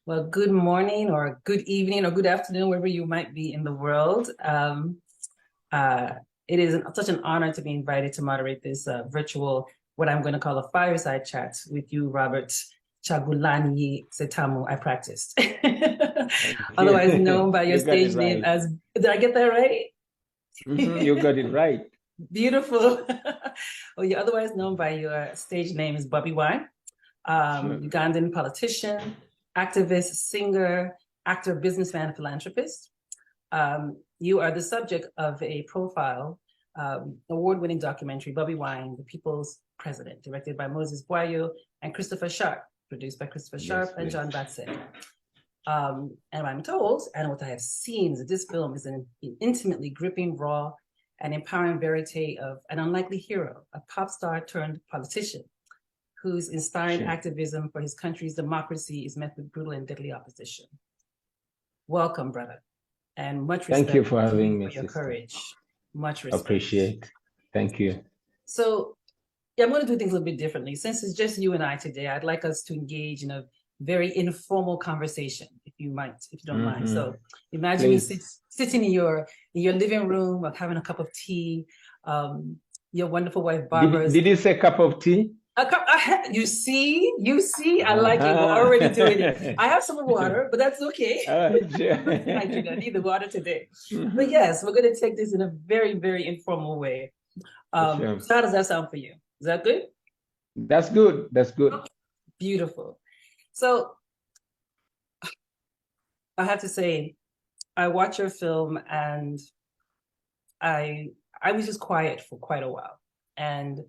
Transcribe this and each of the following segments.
Well, good morning or good evening or good afternoon, wherever you might be in the world. Uh, it is such an honor to be invited to moderate this virtual, what I'm going to call a fireside chat with you, Robert Chagulani Setamu. I practiced. Thank Otherwise known you. by your You got it stage name right. as, did I get that right? You got it right. Beautiful. Well, you're otherwise known by your stage name is Bobby Wine, Sure. Ugandan politician, activist, singer, actor, businessman, philanthropist. You are the subject of a profile, award-winning documentary, Bobby Wine, The People's President, directed by Moses Boyo and Christopher Sharp, produced by Christopher Yes, Sharp and please. John Batset. And I'm told, and what I have seen, is that this film is an intimately gripping, raw, and empowering verite of an unlikely hero, a pop star turned politician, whose inspiring Sure. activism for his country's democracy is met with brutal and deadly opposition. Welcome, brother, and much Thank you respect for to you having me, for your sister. courage. Much respect. Appreciate. Thank you. So, yeah, I'm going to do things a little bit differently. Since it's just you and I today, I'd like us to engage in a very informal conversation, if you don't mind. So, imagine me Please. sitting in your living room, or having a cup of tea. Your wonderful wife Barbara Did you say cup of tea? you see, I like it. We're already doing it. I have some water, but that's okay. Sure. I do not need the water today. But yes, we're going to take this in a very, very informal way. Sure. So how does that sound for you? Is that good? That's good. That's good. Okay. Beautiful. So I have to say, I watched your film and I I was just quiet for quite a while. And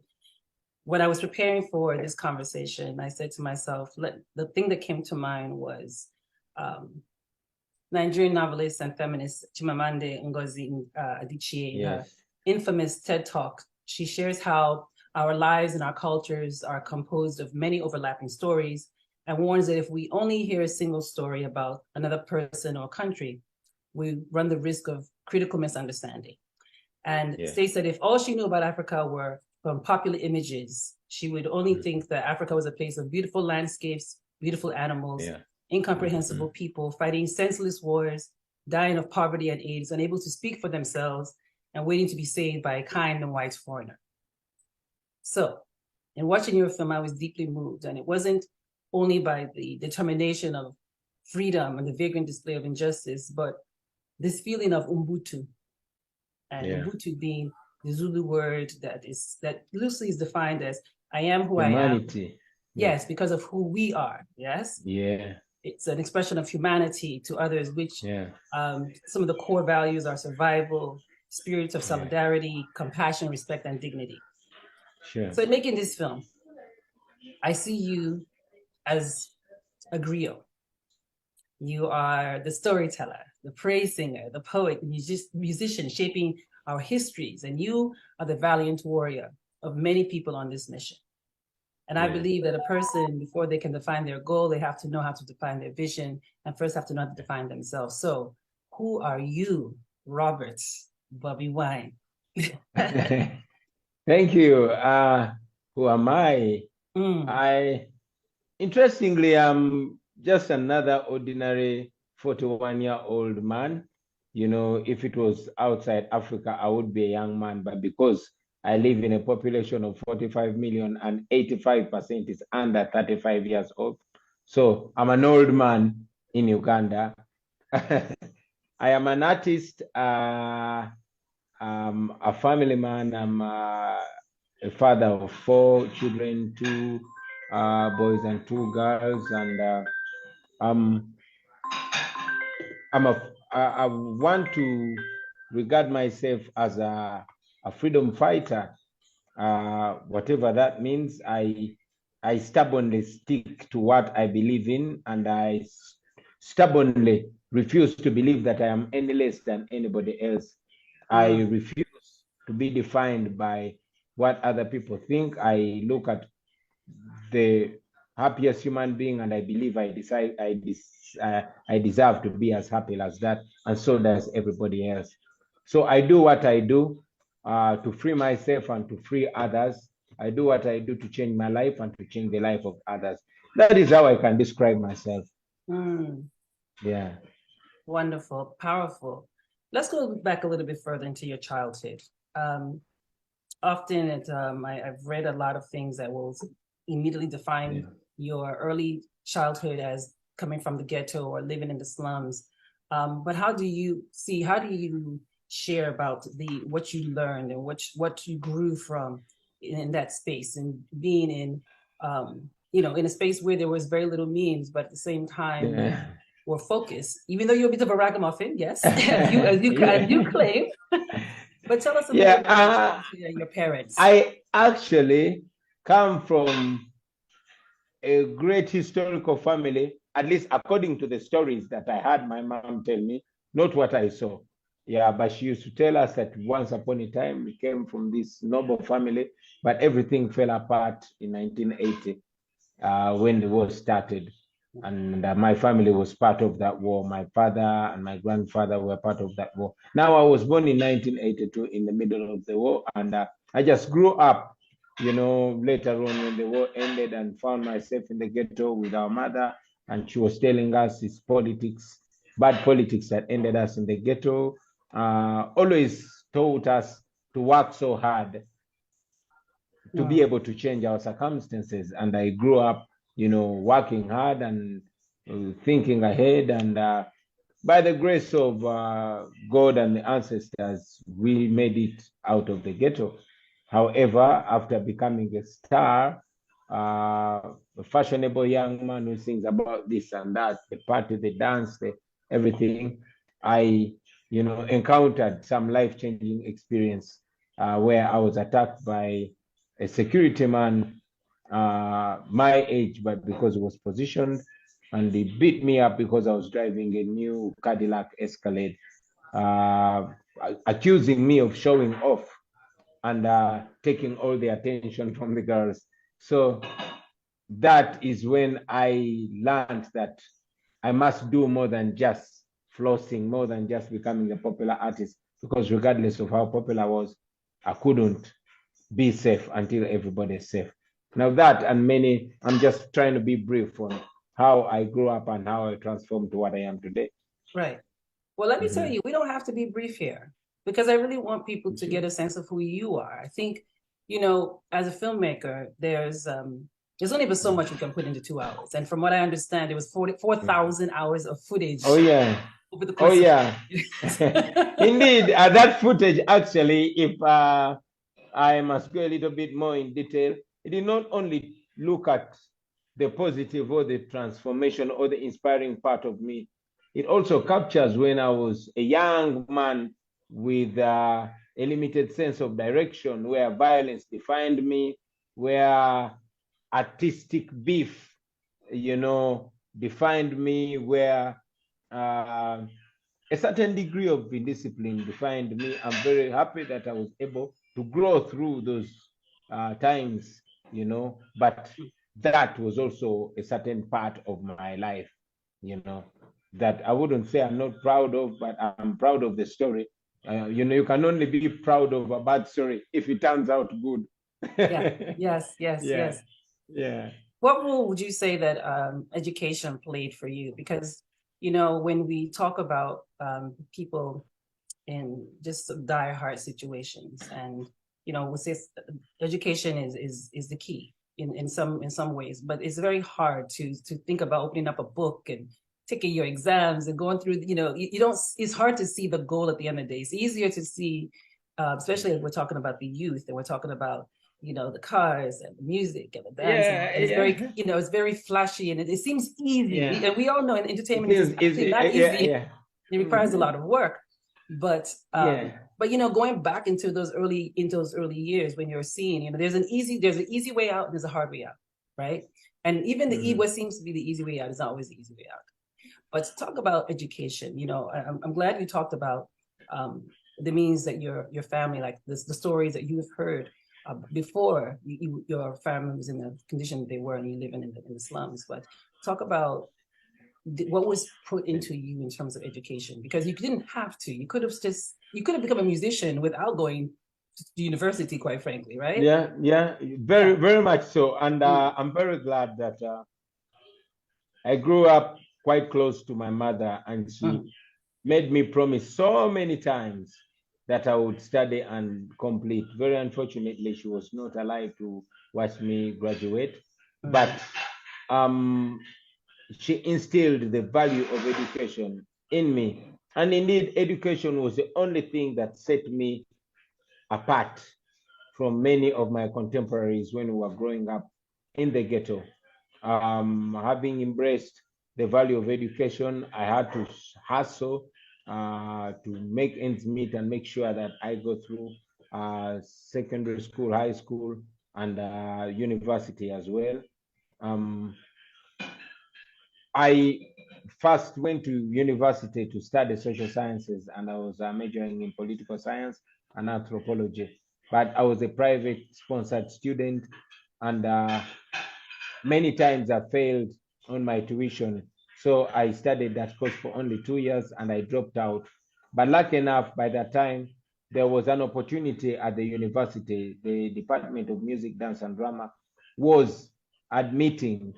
when I was preparing for this conversation, I said to myself, the thing that came to mind was um, Nigerian novelist and feminist Chimamanda Ngozi Adichie, in her Yes. infamous TED Talk. She shares how our lives and our cultures are composed of many overlapping stories, and warns that if we only hear a single story about another person or country, we run the risk of critical misunderstanding. And Yes. states that if all she knew about Africa were from popular images, she would only think that Africa was a place of beautiful landscapes, beautiful animals, Yeah. incomprehensible people fighting senseless wars, dying of poverty and AIDS, unable to speak for themselves, and waiting to be saved by a kind and white foreigner. So, in watching your film, I was deeply moved, and it wasn't only by the determination of freedom and the vagrant display of injustice, but this feeling of Ubuntu, and Yeah. Ubuntu being the Zulu word that loosely is defined as I am who I am. Humanity. Yes, because of who we are. Yes. Yeah. It's an expression of humanity to others, which Yeah. some of the core values are survival, spirits of Yeah. solidarity, compassion, respect, and dignity. Sure. So in making this film, I see you as a griot. You are the storyteller, the praise singer, the poet, the musician shaping our histories, and you are the valiant warrior of many people on this mission. And I Yeah. believe that a person, before they can define their goal, they have to know how to define their vision and first have to know how to define themselves. So, who are you, Robert Bobby Wine? Thank you. Who am I? Mm. Interestingly, I'm just another ordinary 41-year-old man. You know, if it was outside Africa, I would be a young man, but because I live in a population of 45 million and 85% is under 35 years old. So I'm an old man in Uganda. I am an artist, a family man. I'm a father of 4 children, two boys and two girls, and um, I want to regard myself as a freedom fighter, whatever that means. I stubbornly stick to what I believe in, and I stubbornly refuse to believe that I am any less than anybody else. I refuse to be defined by what other people think. I look at the happiest human being, and I believe I deserve to be as happy as that, and so does everybody else. So I do what I do to free myself and to free others. I do what I do to change my life and to change the life of others. That is how I can describe myself. Mm, Yeah. wonderful, powerful. Let's go back a little bit further into your childhood. Um, Often I've read a lot of things that will immediately define Yeah. your early childhood as coming from the ghetto or living in the slums. But how do you share about what you learned and what you grew from in that space and being in in a space where there was very little means, but at the same time you Yeah. were focused, even though you're a bit of a ragamuffin, yes, as you Yeah. claim. But tell us a little Yeah. bit about your childhood and your parents. I actually come from a great historical family, at least according to the stories that I had my mom tell me, not what I saw. Yeah, but she used to tell us that once upon a time we came from this noble family, but everything fell apart in 1980 when the war started. And my family was part of that war. My father and my grandfather were part of that war. Now, I was born in 1982 in the middle of the war, and I just grew up, later on when the war ended and found myself in the ghetto with our mother, and she was telling us it's politics, bad politics that ended us in the ghetto. Always taught us to work so hard to be Mm, able to change our circumstances. And I grew up, working hard and thinking ahead. And by the grace of God and the ancestors, we made it out of the ghetto. However, after becoming a star, a fashionable young man who sings about this and that, the party, the dance, everything, I, encountered some life-changing experience where I was attacked by a security man my age, but because he was positioned, and he beat me up because I was driving a new Cadillac Escalade, uh, accusing me of showing off and taking all the attention from the girls. So that is when I learned that I must do more than just flossing, more than just becoming a popular artist, because regardless of how popular I was, I couldn't be safe until everybody's safe. Now that and many, I'm just trying to be brief on how I grew up and how I transformed to what I am today. right. Well, let me tell Mhm. you, we don't have to be brief here because I really want people to Okay. get a sense of who you are. I think, as a filmmaker, there's only but so much we can put into 2 hours. And from what I understand, there was 44,000 hours of Oh footage yeah. over the Oh course of yeah. Indeed, that footage actually, if I must go a little bit more in detail, it did not only look at the positive or the transformation or the inspiring part of me, it also captures when I was a young man with a limited sense of direction, where violence defined me, where artistic beef, defined me, where uh, a certain degree of indiscipline defined me. I'm very happy that I was able to grow through those times, but that was also a certain part of my life, that I wouldn't say I'm not proud of, but I'm proud of the story. You can only be proud of a bad story if it turns out good. yeah, yes, yes, Yeah, yes. yeah. What role would you say that education played for you? Because, when we talk about people in just dire hard situations, and with this, education is the key in some ways, but it's very hard to think about opening up a book and taking your exams and going through, you don't, it's hard to see the goal at the end of the day. It's easier to see, especially if we're talking about the youth and we're talking about the cars and the music and the dance, and Yeah, it's very, yeah, it's very flashy, and it seems easy, yeah. and we all know It entertainment is is actually easy. not Yeah, easy. yeah. It requires a Mm-hmm. lot of work. But Yeah. going back into those early years when you're seeing, there's an easy way out and there's a hard way out, right? And even Mm-hmm. what seems to be the easy way out is not always the easy way out. But talk about education. I'm glad you talked about the means that your family, like the stories that you've heard before your family was in the condition that they were and you living in the slums. But talk about what was put into you in terms of education, because you didn't have to. You could have become a musician without going to university, quite frankly, right? Yeah, yeah, very, Yeah. very much so. And Mm. I'm very glad that I grew up quite close to my mother, and she Mm. made me promise so many times that I would study and complete. Very unfortunately, she was not alive to watch me graduate, but she instilled the value of education in me. And indeed, education was the only thing that set me apart from many of my contemporaries when we were growing up in the ghetto. Having embraced the value of education, I had to hustle to make ends meet and make sure that I go through secondary school, high school, and university as well. I first went to university to study social sciences, and I was majoring in political science and anthropology. But I was a private sponsored student, and many times I failed on my tuition. So I studied that course for only 2 years and I dropped out. But lucky enough, by that time, there was an opportunity at the university. The Department of Music, Dance, and Drama was admitting,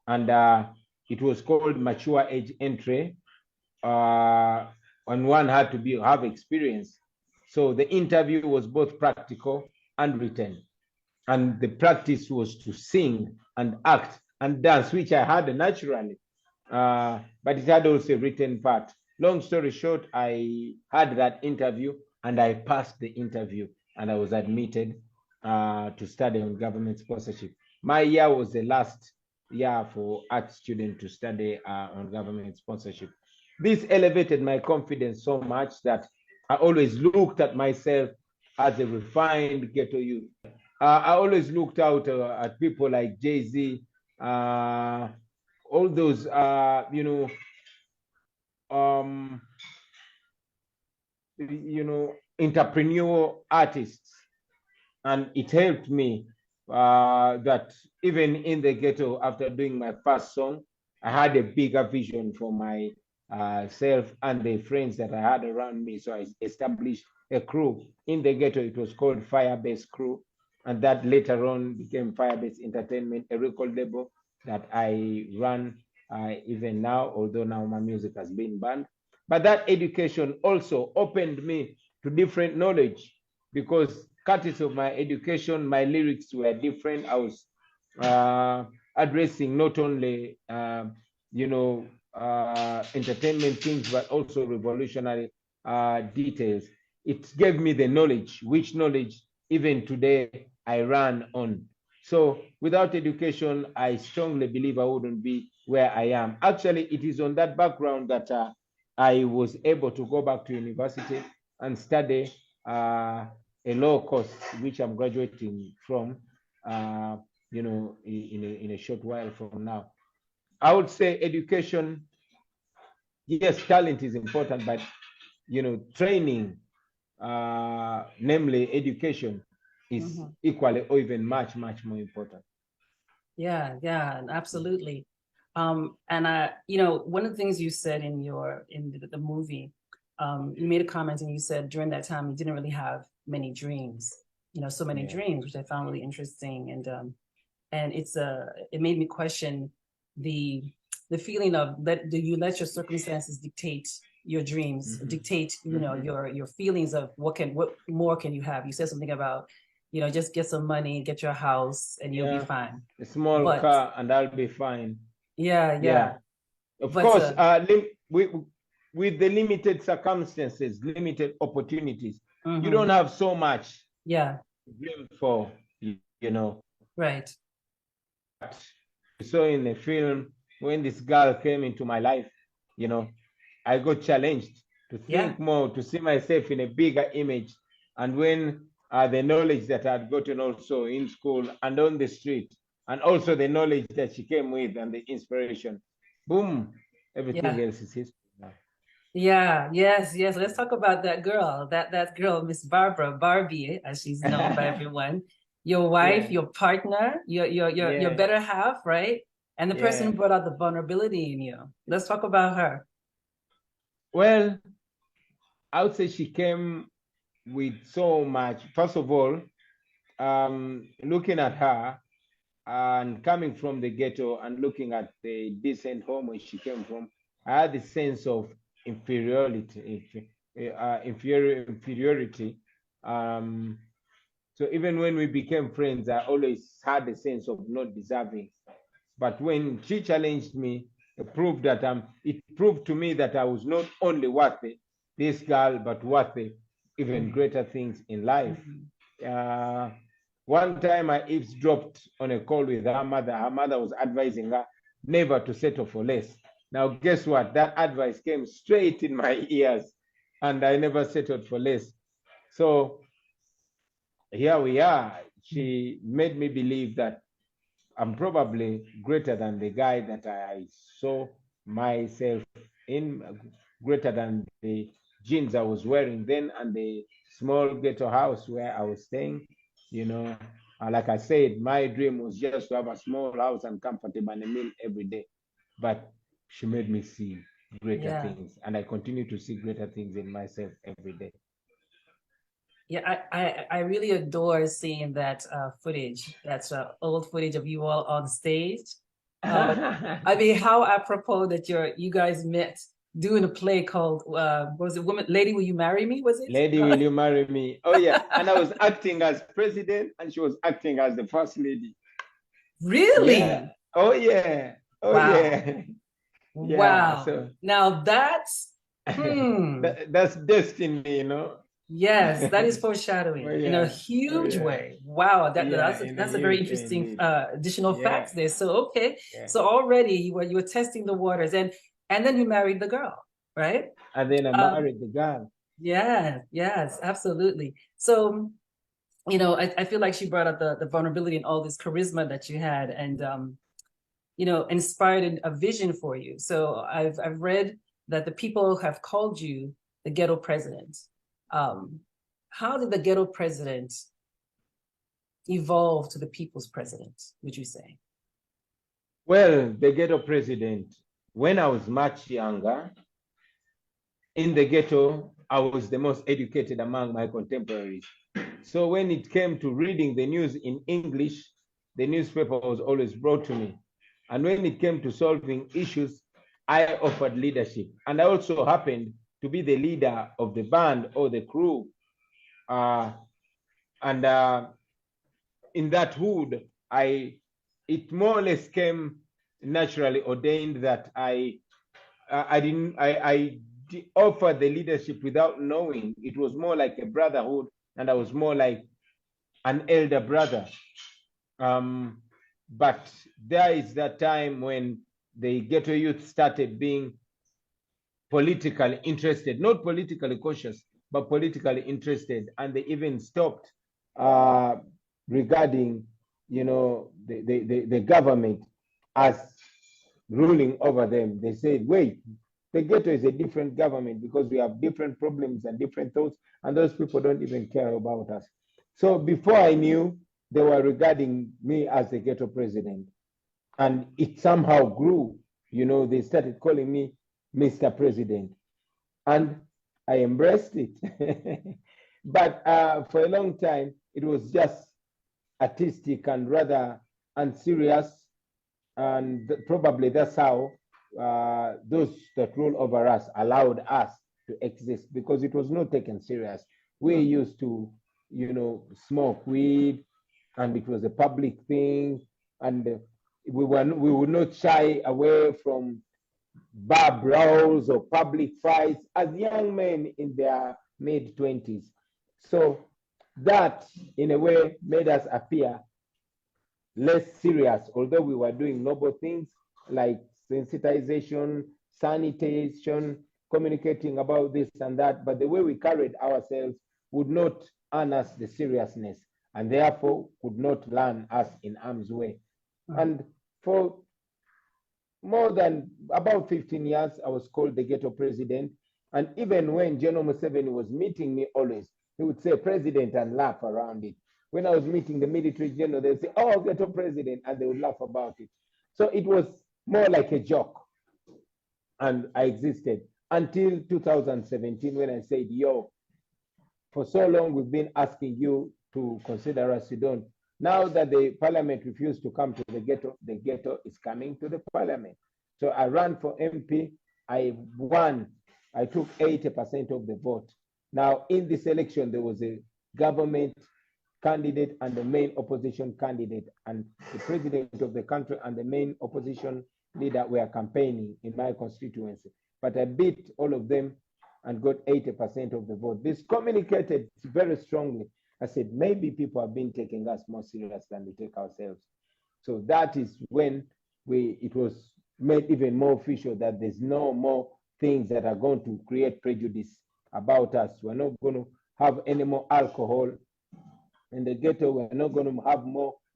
and it was called mature age entry. And one had to have experience. So the interview was both practical and written. And the practice was to sing and act and dance, which I had naturally. But it had also a written part. Long story short, I had that interview and I passed the interview and I was admitted to study on government sponsorship. My year was the last year for art student to study on government sponsorship. This elevated my confidence so much that I always looked at myself as a refined ghetto youth. I always looked out at people like Jay-Z, all those, entrepreneurial artists, and it helped me that even in the ghetto, after doing my first song, I had a bigger vision for my self and the friends that I had around me. So I established a crew in the ghetto. It was called Firebase Crew, and that later on became Firebase Entertainment, a record label that I run even now, although now my music has been banned. But that education also opened me to different knowledge, because courtesy of my education, my lyrics were different. I was addressing not only, entertainment things, but also revolutionary details. It gave me the knowledge, which knowledge even today I run on. So without education, I strongly believe I wouldn't be where I am. Actually, it is on that background that I was able to go back to university and study a law course, which I'm graduating from, in a short while from now. I would say education, yes, talent is important, but, training, namely education, is equally or even much, much more important. Yeah, absolutely. And one of the things you said in the movie, you made a comment and you said during that time you didn't really have many dreams, so many dreams, which I found really interesting. And it made me question the feeling of do you let your circumstances dictate your dreams, dictate, your feelings of what more can you have? You said something about, just get some money, get your house, and you'll be fine. A small car, and I'll be fine. Yeah. Of course, with the limited circumstances, limited opportunities, you don't have so much. Yeah. To dream for, Right. So in the film, when this girl came into my life, I got challenged to think more, to see myself in a bigger image. And when the knowledge that I'd gotten also in school and on the street, and also the knowledge that she came with and the inspiration, boom, everything else is history now. Yeah, yes. Let's talk about that girl, that girl, Miss Barbie, as she's known by everyone. Your wife, your partner, your better half, right? And the person who brought out the vulnerability in you. Let's talk about her. Well, I would say she came with so much. First of all, looking at her and coming from the ghetto and looking at the decent home where she came from, I had the sense of inferiority. So even when we became friends, I always had a sense of not deserving. But when she challenged me, it proved to me that I was not only worth this girl, but worth even greater things in life. One time I eavesdropped on a call with her mother. Her mother was advising her never to settle for less. Now, guess what? That advice came straight in my ears, and I never settled for less. So here we are. She made me believe that I'm probably greater than the guy that I saw myself in, greater than the jeans I was wearing then and the small ghetto house where I was staying. You know, like I said, my dream was just to have a small house and comfortable and a meal every day. But she made me see greater things, and I continue to see greater things in myself every day. Yeah, I really adore seeing that footage. That's old footage of you all on stage. I mean, how apropos that you guys met doing a play called what was it, Woman Lady Will You Marry Me? Was it? Lady, Will You Marry Me? Oh yeah. And I was acting as president and she was acting as the first lady. Really? Yeah. Oh yeah. Oh wow. yeah. Wow. So now that's that's destiny, you know. Yes, that is foreshadowing in a huge way. Wow, that's a very interesting additional facts there. So okay, so already you were testing the waters, and then you married the girl, right? And then I married the girl. Yeah, yes, absolutely. So you know, I feel like she brought up the vulnerability and all this charisma that you had, and you know, inspired a vision for you. So I've read that the people have called you the ghetto president. How did the ghetto president evolve to the people's president, would you say? Well, the ghetto president, when I was much younger, in the ghetto, I was the most educated among my contemporaries. So when it came to reading the news in English, the newspaper was always brought to me. And when it came to solving issues, I offered leadership. And I also happened to be the leader of the band or the crew. In that hood, it more or less came naturally ordained that I offered the leadership without knowing. It was more like a brotherhood, and I was more like an elder brother. But there is that time when the ghetto youth started being politically interested, not politically cautious, but politically interested, and they even stopped regarding, you know, the government as ruling over them. They said, wait, the ghetto is a different government because we have different problems and different thoughts, and those people don't even care about us. So before I knew, they were regarding me as the ghetto president. And it somehow grew. You know, they started calling me Mr. President. And I embraced it. But for a long time, it was just artistic and rather unserious. And probably that's how those that rule over us allowed us to exist, because it was not taken serious. We used to, you know, smoke weed, and it was a public thing, and we would not shy away from bar brawls or public fights as young men in their mid-20s. So that, in a way, made us appear less serious, although we were doing noble things like sensitization, sanitation, communicating about this and that, but the way we carried ourselves would not earn us the seriousness, and therefore could not land us in harm's way. And for more than about 15 years, I was called the ghetto president. And even when General Museveni was meeting me always, he would say president and laugh around it. When I was meeting the military general, they would say, oh, ghetto president, and they would laugh about it. So it was more like a joke. And I existed until 2017 when I said, yo, for so long we've been asking you to consider us, you don't. Now that the parliament refused to come to the ghetto is coming to the parliament. So I ran for MP I won. I took 80% of the vote. Now, in this election, there was a government candidate and the main opposition candidate, and the president of the country and the main opposition leader were campaigning in my constituency. But I beat all of them and got 80% of the vote. This communicated very strongly. I said, maybe people have been taking us more serious than we take ourselves. So that is when it was made even more official that there's no more things that are going to create prejudice about us. We're not going to have any more alcohol in the ghetto. We're not going to have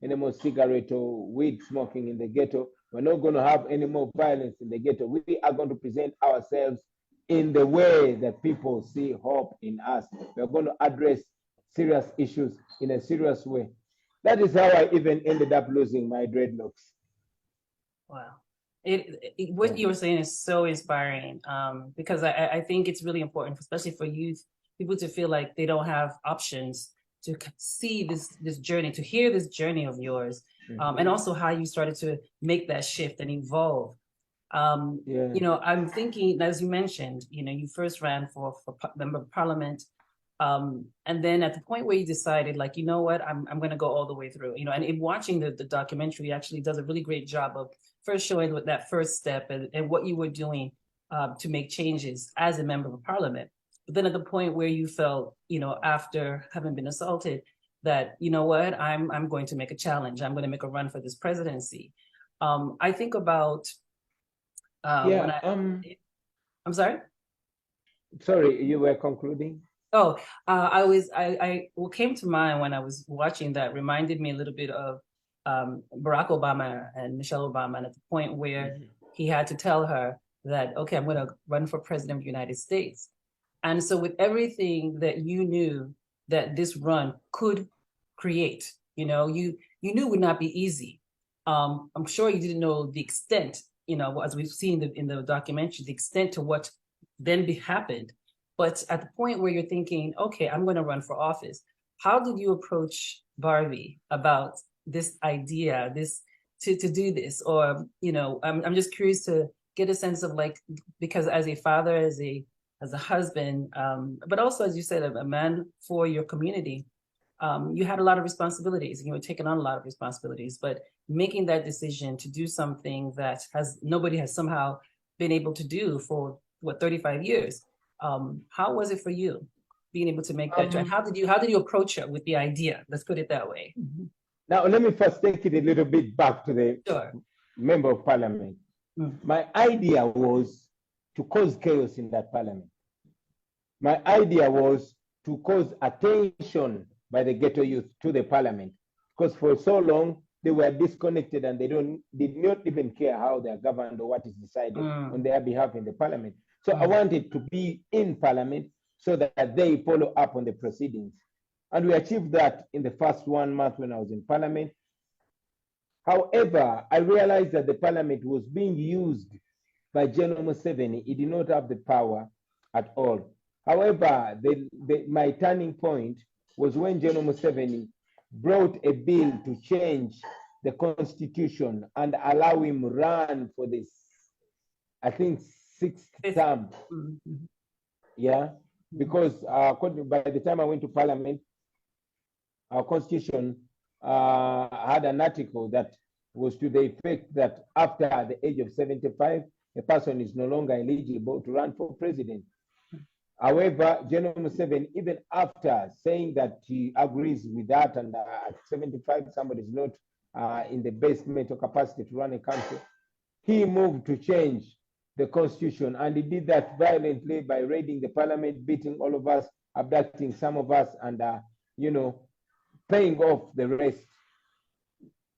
any more cigarette or weed smoking in the ghetto. We're not going to have any more violence in the ghetto. We are going to present ourselves in the way that people see hope in us. We're going to address serious issues in a serious way. That is how I even ended up losing my dreadlocks. Wow. What you were saying is so inspiring, because I think it's really important, especially for youth, people to feel like they don't have options, to see this journey, to hear this journey of yours, and also how you started to make that shift and evolve. You know, I'm thinking, as you mentioned, you know, you first ran for member of parliament, and then at the point where you decided, like, you know what, I'm going to go all the way through, you know, and in watching the documentary actually does a really great job of first showing what that first step and what you were doing to make changes as a member of parliament. But then at the point where you felt, you know, after having been assaulted, that, you know what, I'm going to make a challenge. I'm going to make a run for this presidency. I think about I'm sorry. Sorry, you were concluding. Oh, what came to mind when I was watching that reminded me a little bit of Barack Obama and Michelle Obama, and at the point where he had to tell her that, okay, I'm going to run for president of the United States. And so with everything that you knew that this run could create, you know, you knew would not be easy. I'm sure you didn't know the extent, you know, as we've seen in the documentary, the extent to what then happened. But at the point where you're thinking, okay, I'm going to run for office, how did you approach Barbie about this idea, to do this? Or, you know, I'm just curious to get a sense of, like, because as a father, as a husband, but also, as you said, a man for your community, you had a lot of responsibilities and you were taking on a lot of responsibilities, but making that decision to do something that nobody has somehow been able to do for 35 years. How was it for you being able to make that? How did you approach it with the idea? Let's put it that way. Now, let me first take it a little bit back to the member of parliament. My idea was to cause chaos in that parliament. My idea was to cause attention by the ghetto youth to the parliament, because for so long they were disconnected and did not even care how they are governed or what is decided on their behalf in the parliament. So I wanted to be in parliament so that they follow up on the proceedings. And we achieved that in the first 1 month when I was in parliament. However, I realized that the parliament was being used by General Museveni. He did not have the power at all. However, my turning point was when General Museveni brought a bill to change the constitution and allow him run for this, I think, 6th term. Yeah, because by the time I went to parliament, our constitution had an article that was to the effect that after the age of 75, a person is no longer eligible to run for president. However, General Museveni, even after saying that he agrees with that, and at 75, somebody is not in the best mental capacity to run a country, he moved to change the constitution, and he did that violently by raiding the parliament, beating all of us, abducting some of us, and you know, paying off the rest.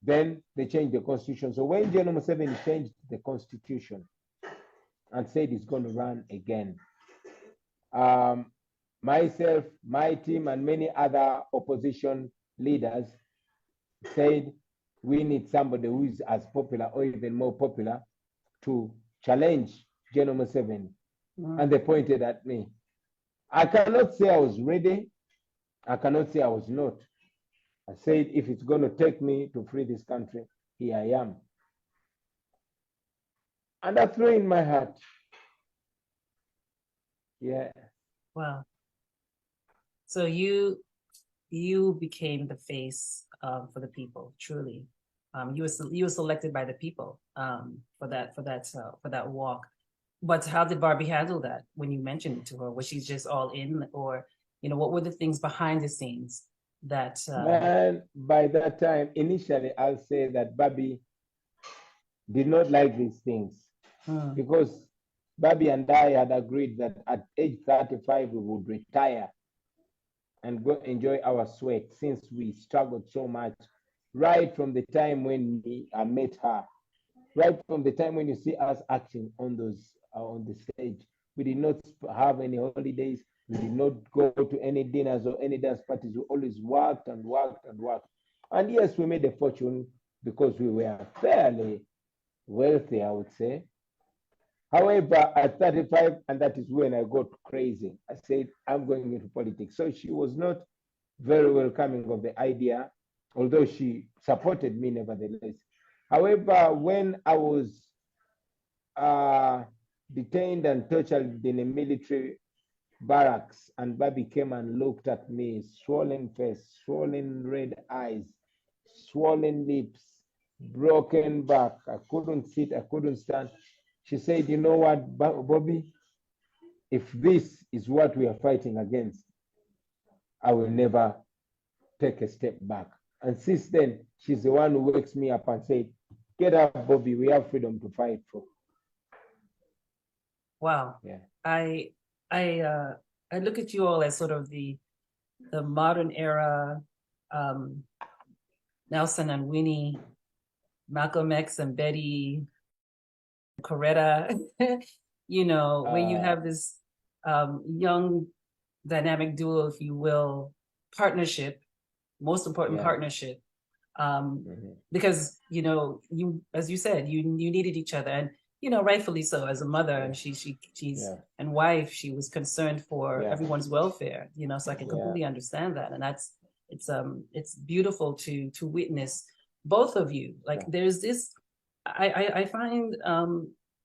Then they changed the constitution. So when General Museveni changed the constitution and said he's going to run again, myself, my team, and many other opposition leaders said we need somebody who is as popular or even more popular to challenge General Museveni. And they pointed at me. I cannot say I was ready. I cannot say I was not. I said, if it's going to take me to free this country, here I am. And I threw in my hat. Yeah. Wow. So you became the face for the people, truly. You were selected by the people for that walk. But how did Barbie handle that when you mentioned it to her? Was she just all in, or what were the things behind the scenes that? Man, by that time, initially, I'll say that Barbie did not like these things Hmm. because Barbie and I had agreed that at age 35 we would retire and go enjoy our sweat since we struggled so much right from the time when I met her, right from the time when you see us acting on those on the stage. We did not have any holidays. We did not go to any dinners or any dance parties. We always worked and worked and worked. And yes, we made a fortune because we were fairly wealthy, I would say. However, at 35, and that is when I got crazy, I said, I'm going into politics. So she was not very welcoming of the idea, although she supported me nevertheless. However, when I was uh, detained and tortured in a military barracks, and Bobby came and looked at me, swollen face, swollen red eyes, swollen lips, broken back. I couldn't sit, I couldn't stand. She said, you know what, Bobby, if this is what we are fighting against, I will never take a step back. And since then, she's the one who wakes me up and said, get up, Bobby, we have freedom to fight for. Wow. Yeah. I look at you all as sort of the modern era, um, Nelson and Winnie, Malcolm X and Betty, Coretta, where you have this young dynamic duo, if you will, partnership, most important Yeah. partnership. Because you, as you said, you needed each other, and rightfully so. As a mother, and she's Yeah. and wife, she was concerned for Yeah. everyone's welfare. So I can completely understand that, and it's beautiful to witness both of you. Like there's this, I find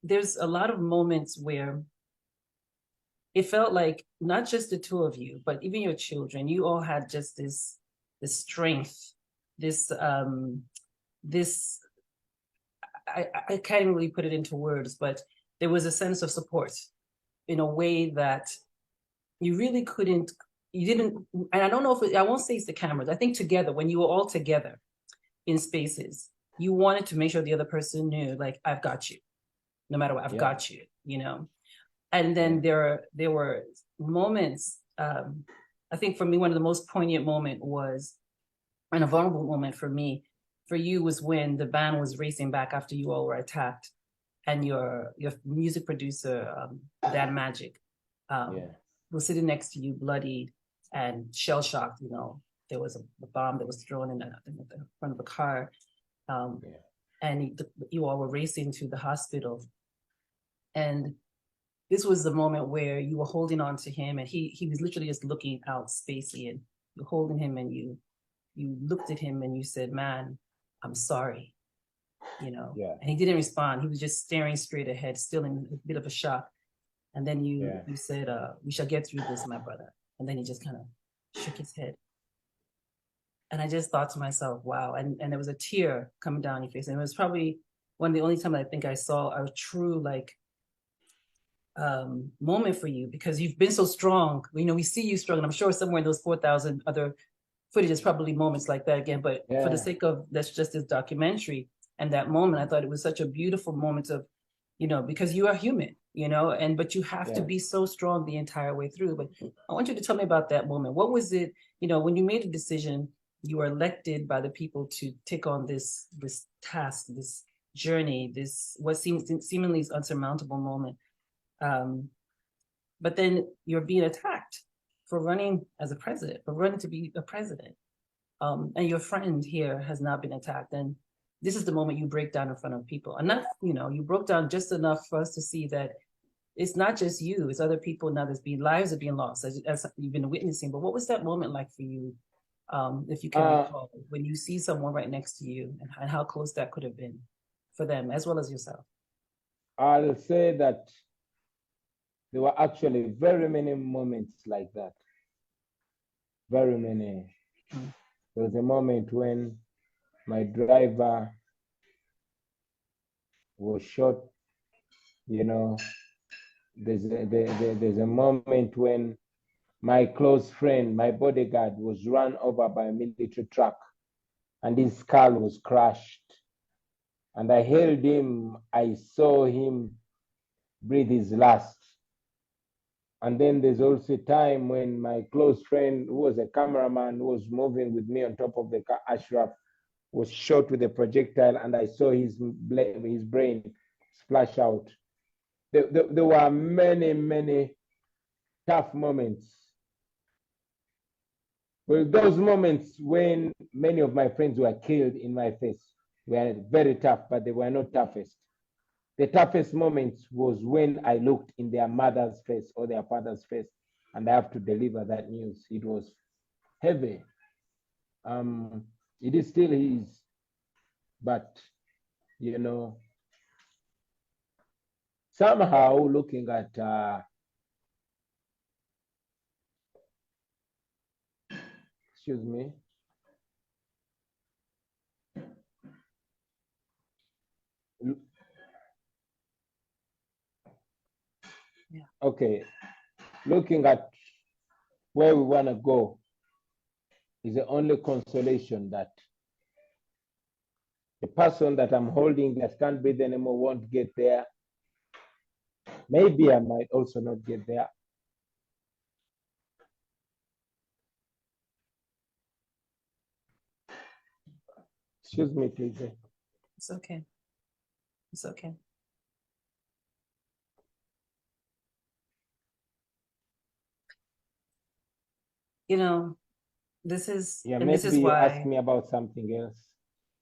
there's a lot of moments where it felt like not just the two of you, but even your children, you all had just this strength, this this I can't really put it into words, but there was a sense of support in a way that you really couldn't, you didn't, and I don't know if I won't say it's the cameras. I think together, when you were all together in spaces, you wanted to make sure the other person knew, like, I've got you, no matter what, I've got you, And then there were moments. I think for me, one of the most poignant moment was, and a vulnerable moment for me, for you, was when the band was racing back after you all were attacked, and your music producer, Dan Magic, was sitting next to you, bloodied and shell shocked. There was a bomb that was thrown in the front of the car, and you all were racing to the hospital, and this was the moment where you were holding on to him, and he was literally just looking out spacey, and you're holding him, and you looked at him and you said, man, I'm sorry, and he didn't respond. He was just staring straight ahead, still in a bit of a shock. And then you said, we shall get through this, my brother. And then he just kind of shook his head. And I just thought to myself, wow. And there was a tear coming down your face. And it was probably one of the only times I think I saw a true moment for you, because you've been so strong. We see you strong, and I'm sure somewhere in those 4,000 other footage is probably moments like that again. But for the sake of that's just this documentary and that moment, I thought it was such a beautiful moment of, because you are human, but you have to be so strong the entire way through. But I want you to tell me about that moment. What was it, when you made a decision, you were elected by the people to take on this task, this journey, this what seems seemingly is unsurmountable moment. But then you're being attacked for running as a president, for running to be a president. And your friend here has not been attacked. And this is the moment you break down in front of people. Enough, you broke down just enough for us to see that it's not just you, it's other people now lives are being lost, as you've been witnessing. But what was that moment like for you, if you can recall, when you see someone right next to you, and how close that could have been for them as well as yourself? I'll say that there were actually very many moments like that. Very many. There was a moment when my driver was shot. You know, there's a moment when my close friend, my bodyguard, was run over by a military truck and his skull was crushed. And I held him, I saw him breathe his last. And then there's also a time when my close friend, who was a cameraman, who was moving with me on top of the car, Ashraf, was shot with a projectile, and I saw his brain splash out. There were many, many tough moments. Well, those moments when many of my friends were killed in my face were very tough, but they were not toughest. The toughest moments was when I looked in their mother's face or their father's face, and I have to deliver that news. It was heavy. It is still is, but you know, somehow looking at excuse me. Yeah. Okay, looking at where we want to go is the only consolation that the person that I'm holding that can't breathe anymore won't get there. Maybe I might also not get there. Excuse me, please. It's okay. It's okay. You know, this is, Yeah, and this maybe is you why. ask me about something else.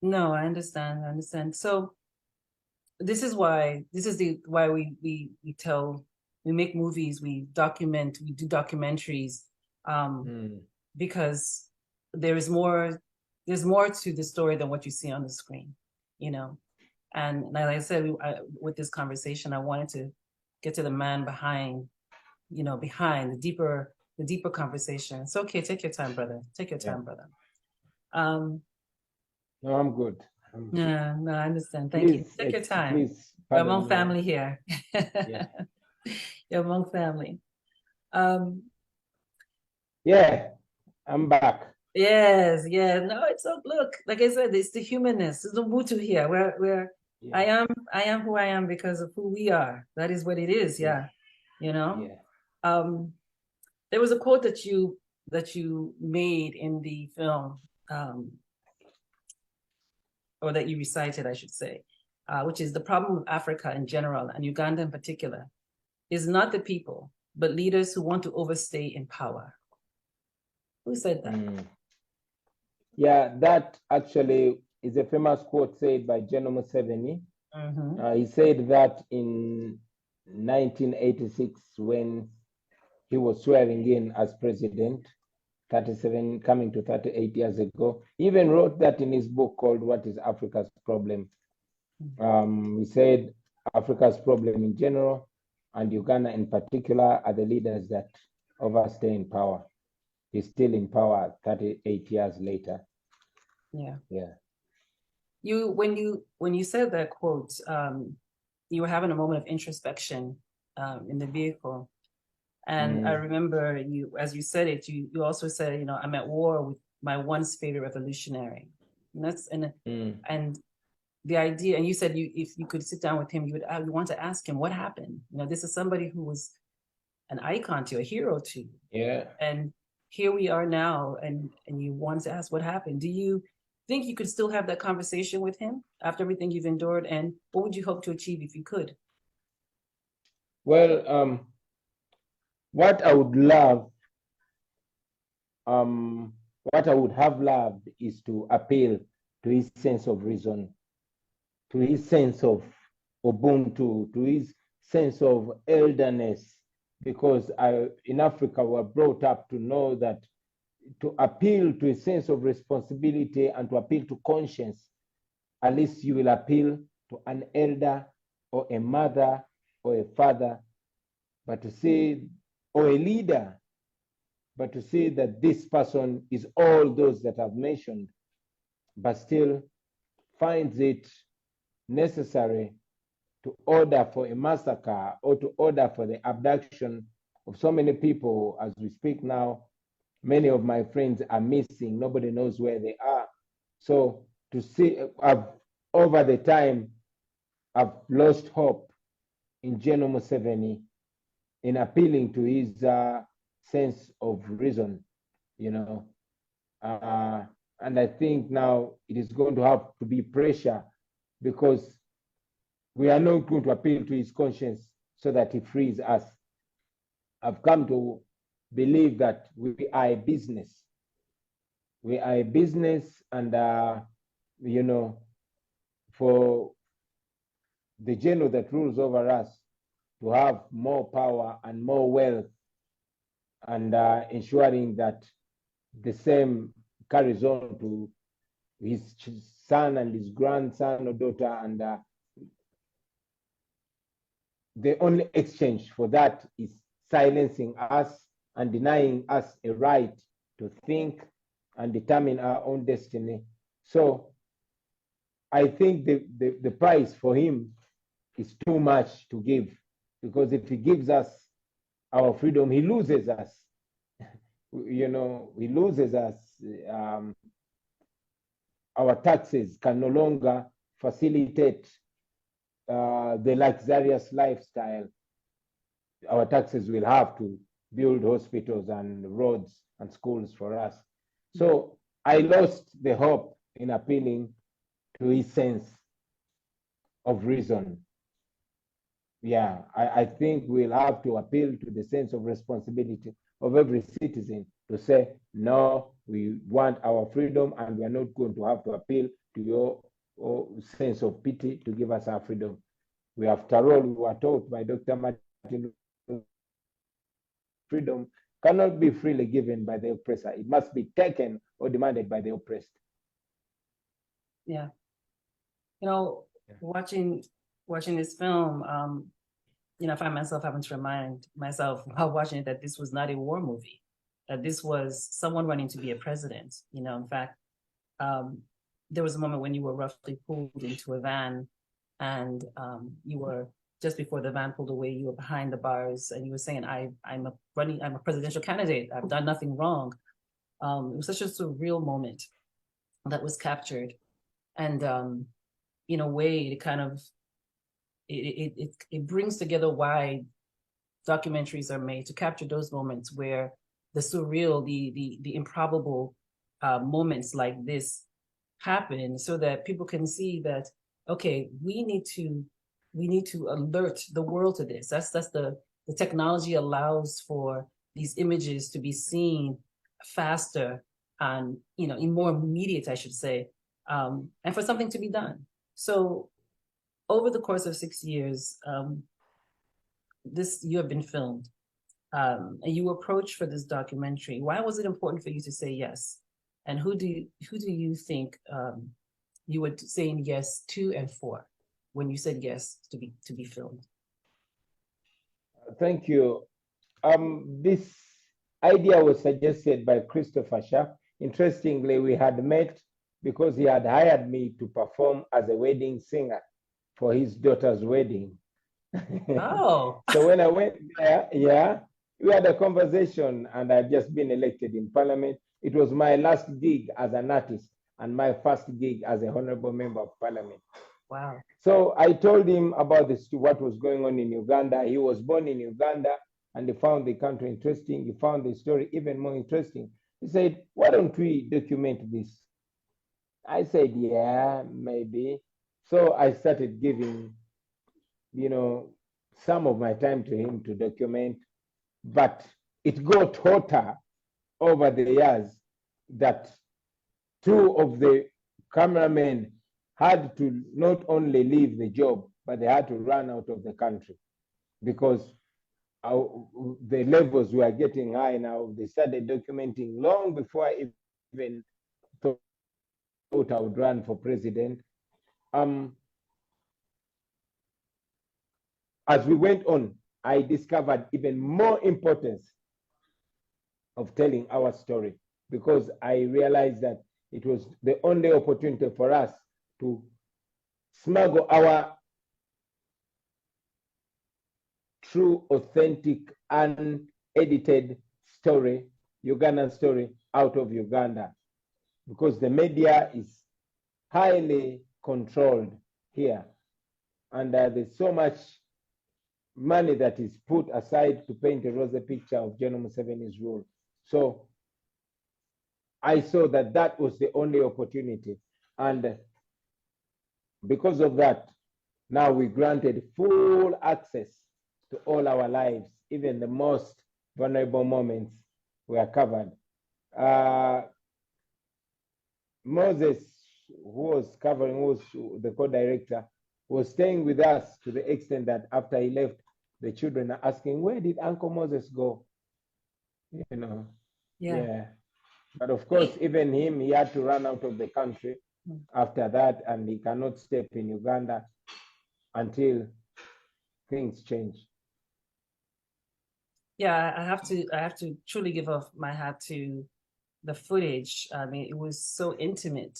No, I understand. I understand. So this is why, this is the why we make movies, we document, we do documentaries, because there's more to the story than what you see on the screen, you know. And like I said, with this conversation, I wanted to get to the man behind, behind the deeper conversation. It's okay. Take your time, brother. Take your time, brother. No, I'm good. Yeah, no, I understand. Thank you. Take your time. Please, You're among family here. Yeah. You're among family. Yeah, I'm back. Yes, yeah. No, it's look, like I said, it's the humanness. It's the Ubuntu here. Yeah. I am who I am because of who we are. That is what it is, yeah. You know? Yeah. There was a quote that you made in the film, or that you recited, I should say, which is the problem with Africa in general and Uganda in particular is not the people, but leaders who want to overstay in power. Who said that? Yeah, that actually is a famous quote said by General Museveni. He said that in 1986 when he was swearing in as president, 37, coming to 38 years ago. He even wrote that in his book called What is Africa's Problem? He said Africa's problem in general and Uganda in particular are the leaders that overstay in power. He's still in power 38 years later. Yeah. Yeah. When you said that quote, you were having a moment of introspection in the vehicle. And I remember you, as you said it, you also said, I'm at war with my once favorite revolutionary. And the idea, and you said if you could sit down with him, you want to ask him what happened. This is somebody who was an icon to you, a hero to you. Yeah. And here we are now, and you want to ask what happened. Do you think you could still have that conversation with him after everything you've endured? And what would you hope to achieve if you could? Well, what I would love, what I would have loved is to appeal to his sense of reason, to his sense of Ubuntu, to his sense of elderness, because in Africa we're brought up to know that to appeal to a sense of responsibility and to appeal to conscience, at least you will appeal to an elder or a mother or a father but to see, or a leader, but to see that this person is all those that I've mentioned, but still finds it necessary to order for a massacre or to order for the abduction of so many people. As we speak now, many of my friends are missing. Nobody knows where they are. So to see, over the time, I've lost hope in General Museveni in appealing to his sense of reason, you know. And I think now it is going to have to be pressure, because we are not going to appeal to his conscience so that he frees us. I've come to believe that we are a business. We are a business, and you know, for the general that rules over us to have more power and more wealth, and ensuring that the same carries on to his son and his grandson or daughter, and the only exchange for that is silencing us and denying us a right to think and determine our own destiny. So I think the price for him is too much to give, because if he gives us our freedom, he loses us. You know, he loses us. Our taxes can no longer facilitate the luxurious lifestyle. Our taxes will have to build hospitals and roads and schools for us. So I lost the hope in appealing to his sense of reason. Yeah, I think we'll have to appeal to the sense of responsibility of every citizen to say, no, we want our freedom, and we are not going to have to appeal to your sense of pity to give us our freedom. We, after all, we were taught by Dr. Martin, freedom cannot be freely given by the oppressor. It must be taken or demanded by the oppressed. Yeah. You know, watching this film, you know, I find myself having to remind myself while watching it that this was not a war movie, that this was someone running to be a president. You know, in fact, there was a moment when you were roughly pulled into a van, and you were, just before the van pulled away, you were behind the bars, and you were saying, I'm a presidential candidate. I've done nothing wrong. It was such a surreal moment that was captured. And in a way, it kind of, it brings together why documentaries are made, to capture those moments where the surreal, the improbable moments like this happen, so that people can see that, okay, we need to alert the world to this. That's the technology allows for these images to be seen faster and, you know, in more immediate, I should say, and for something to be done. So over the course of 6 years, you have been filmed, and you were approached for this documentary. Why was it important for you to say yes? And who do you think you were saying yes to and for when you said yes to be filmed? Thank you. This idea was suggested by Christopher Schaff. Interestingly, we had met because he had hired me to perform as a wedding singer for his daughter's wedding. Oh. So when I went there, yeah, we had a conversation, and I'd just been elected in parliament. It was my last gig as an artist and my first gig as a honorable member of parliament. Wow. So I told him about what was going on in Uganda. He was born in Uganda, and he found the country interesting. He found the story even more interesting. He said, why don't we document this? I said, yeah, maybe. So I started giving, you know, some of my time to him to document, but it got hotter over the years that two of the cameramen had to not only leave the job, but they had to run out of the country because the levels were getting high now. They started documenting long before I even thought I would run for president. As we went on, I discovered even more importance of telling our story, because I realized that it was the only opportunity for us to smuggle our true, authentic, unedited story, Ugandan story, out of Uganda, because the media is highly controlled here, and there's so much money that is put aside to paint a rosy picture of General Museveni's rule. So I saw that that was the only opportunity, and because of that, now we granted full access to all our lives, even the most vulnerable moments were covered. Moses, who was covering, who was the co-director, was staying with us to the extent that after he left, the children are asking, where did Uncle Moses go? You know, yeah. But of course, even him, he had to run out of the country after that, and he cannot step in Uganda until things change. Yeah, I have to truly give off my hat to the footage. I mean, it was so intimate.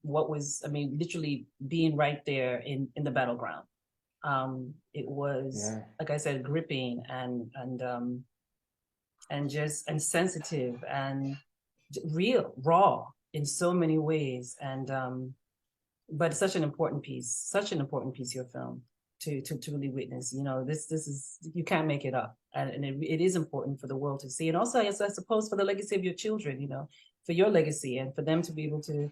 Literally being right there in the battleground. It was, like I said, gripping and sensitive and real, raw in so many ways. And but such an important piece of your film to really witness. You know, this is, you can't make it up, and it is important for the world to see, and also I suppose for the legacy of your children, you know, for your legacy, and for them to be able to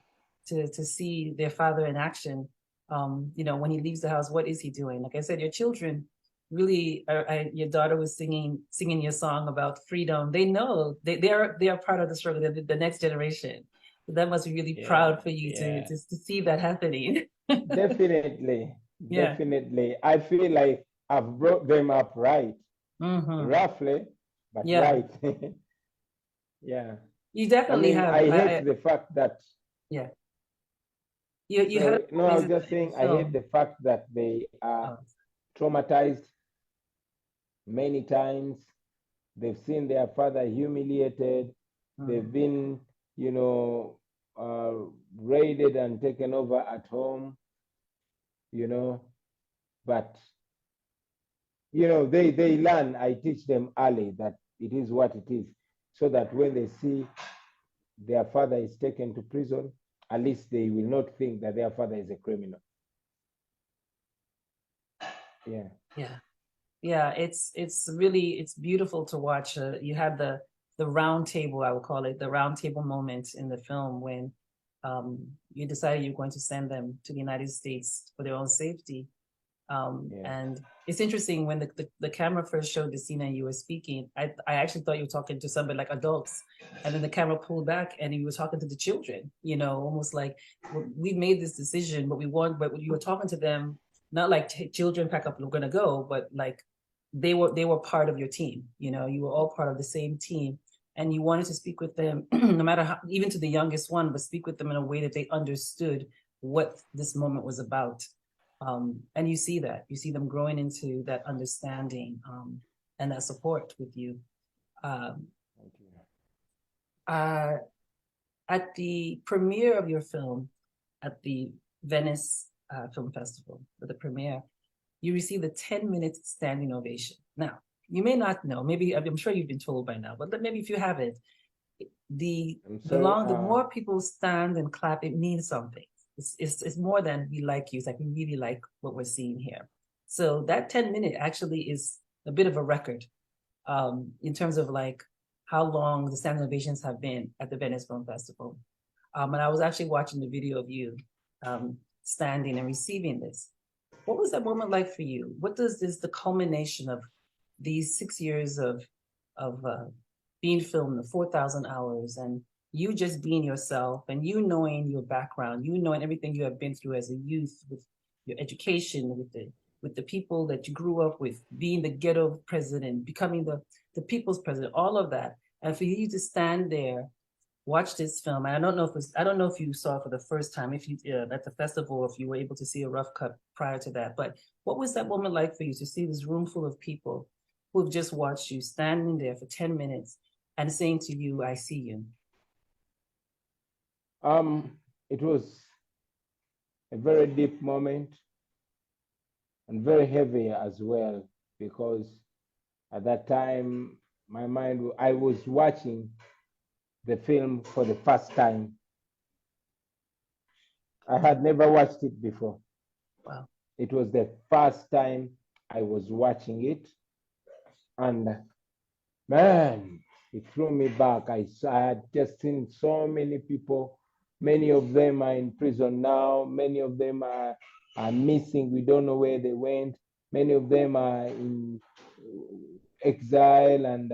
see their father in action. You know, when he leaves the house, what is he doing? Like I said, your children really your daughter was singing your song about freedom. They know they are part of the struggle. They're the next generation. That must be really proud for you to see that happening. Definitely. Definitely. I feel like I've brought them up right. Roughly, but right. Yeah. You definitely have. I hate the fact that you had no, I was just saying I hate the fact that they are traumatized many times. They've seen their father humiliated. They've been, you know, raided and taken over at home, you know, but, you know, they learn. I teach them early that it is what it is, so that when they see their father is taken to prison, at least they will not think that their father is a criminal. It's really, it's beautiful to watch. You had the round table, I would call it the round table moment in the film when you decided you're going to send them to the United States for their own safety. And it's interesting, when the camera first showed the scene and you were speaking, I actually thought you were talking to somebody like adults, and then the camera pulled back and you were talking to the children, you know, almost like, we made this decision, but you were talking to them not like children pack up, we're gonna go, but like they were part of your team. You know, you were all part of the same team, and you wanted to speak with them, no matter how, even to the youngest one, but speak with them in a way that they understood what this moment was about. And you see them growing into that understanding and that support with you. Thank you. At the premiere of your film at the Venice Film Festival, for the premiere, you received a 10-minute standing ovation. Now, you may not know, maybe, I'm sure you've been told by now, but maybe if you haven't, the more people stand and clap, it means something. It's more than we like you. It's like, we really like what we're seeing here. So that 10-minute actually is a bit of a record in terms of like how long the standing ovations have been at the Venice Film Festival. And I was actually watching the video of you standing and receiving this. What was that moment like for you? What does the culmination of these 6 years of being filmed, the 4,000 hours, and you just being yourself, and you knowing your background, you knowing everything you have been through as a youth, with your education, with the people that you grew up with, being the ghetto president, becoming the people's president, all of that, and for you to stand there watch this film. I don't know if I don't know if you saw it for the first time, if you at the festival, if you were able to see a rough cut prior to that. But what was that moment like for you to see this room full of people who've just watched you standing there for 10 minutes and saying to you, "I see you"? It was a very deep moment and very heavy as well, because at that time, my mind, I was watching the film for the first time. I had never watched it before. Wow. It was the first time I was watching it. And man, it threw me back. I had just seen so many people. Many of them are in prison now. Many of them are missing. We don't know where they went. Many of them are in exile, and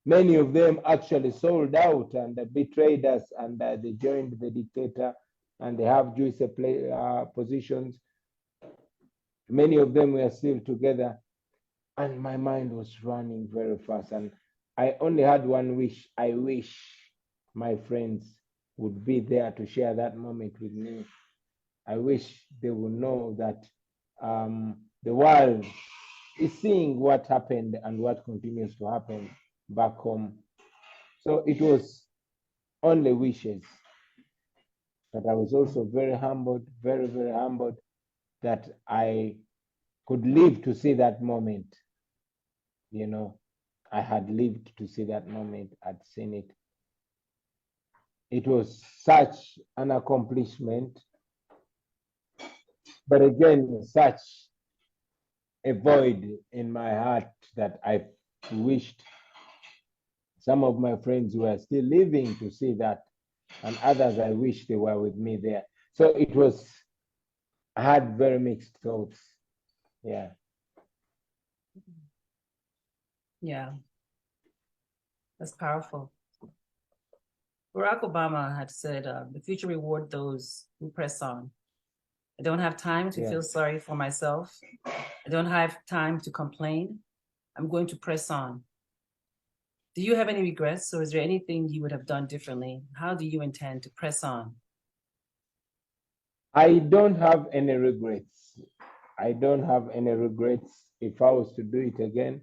many of them actually sold out and betrayed us, and they joined the dictator, and they have Jewish positions. Many of them were still together, and my mind was running very fast. And I only had one wish. I wish my friends would be there to share that moment with me. I wish they would know that the world is seeing what happened and what continues to happen back home. So it was only wishes. But I was also very humbled, very, very humbled that I could live to see that moment. You know, I had lived to see that moment. I'd seen it. It was such an accomplishment, but again, such a void in my heart that I wished some of my friends were still living to see that, and others I wish they were with me there. So it was, I had very mixed thoughts. Yeah. Yeah, that's powerful. Barack Obama had said, "The future reward those who press on." I don't have time to feel sorry for myself. I don't have time to complain. I'm going to press on. Do you have any regrets, or is there anything you would have done differently? How do you intend to press on? I don't have any regrets. I don't have any regrets. If I was to do it again,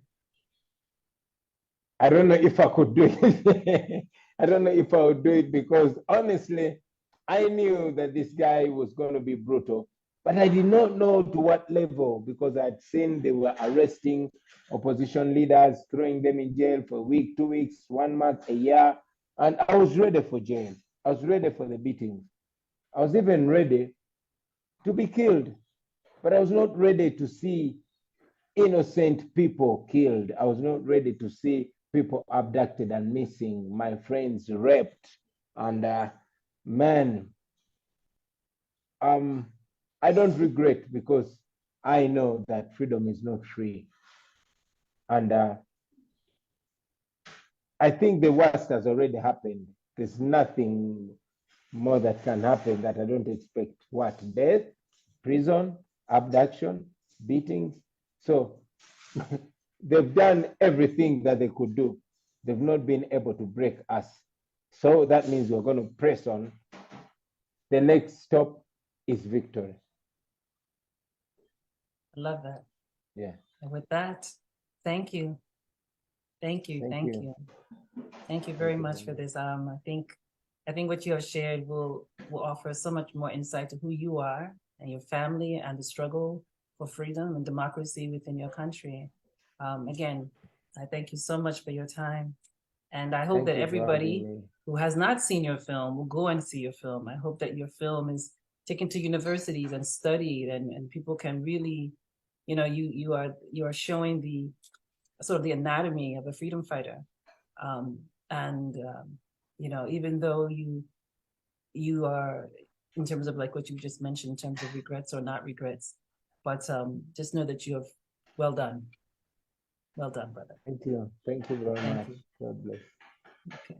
I don't know if I could do it. I don't know if I would do it, because honestly, I knew that this guy was going to be brutal, but I did not know to what level, because I'd seen they were arresting opposition leaders, throwing them in jail for a week, 2 weeks, 1 month, a year. And I was ready for jail. I was ready for the beatings. I was even ready to be killed, but I was not ready to see innocent people killed. I was not ready to see people abducted and missing, my friends raped. And man, I don't regret, because I know that freedom is not free. And I think the worst has already happened. There's nothing more that can happen that I don't expect. What? Death, prison, abduction, beatings. So they've done everything that they could do. They've not been able to break us. So that means we're going to press on. The next stop is victory. I love that. Yeah. And with that, thank you. Thank you. Thank you. Thank you very much for this. I think what you have shared will offer so much more insight to who you are and your family and the struggle for freedom and democracy within your country. Again, I thank you so much for your time. And I hope that everybody who has not seen your film will go and see your film. I hope that your film is taken to universities and studied, and people can really, you are showing the sort of the anatomy of a freedom fighter. Even though you are, in terms of like what you just mentioned, in terms of regrets or not regrets, but just know that you have well done, brother. Thank you very much. God bless. Okay.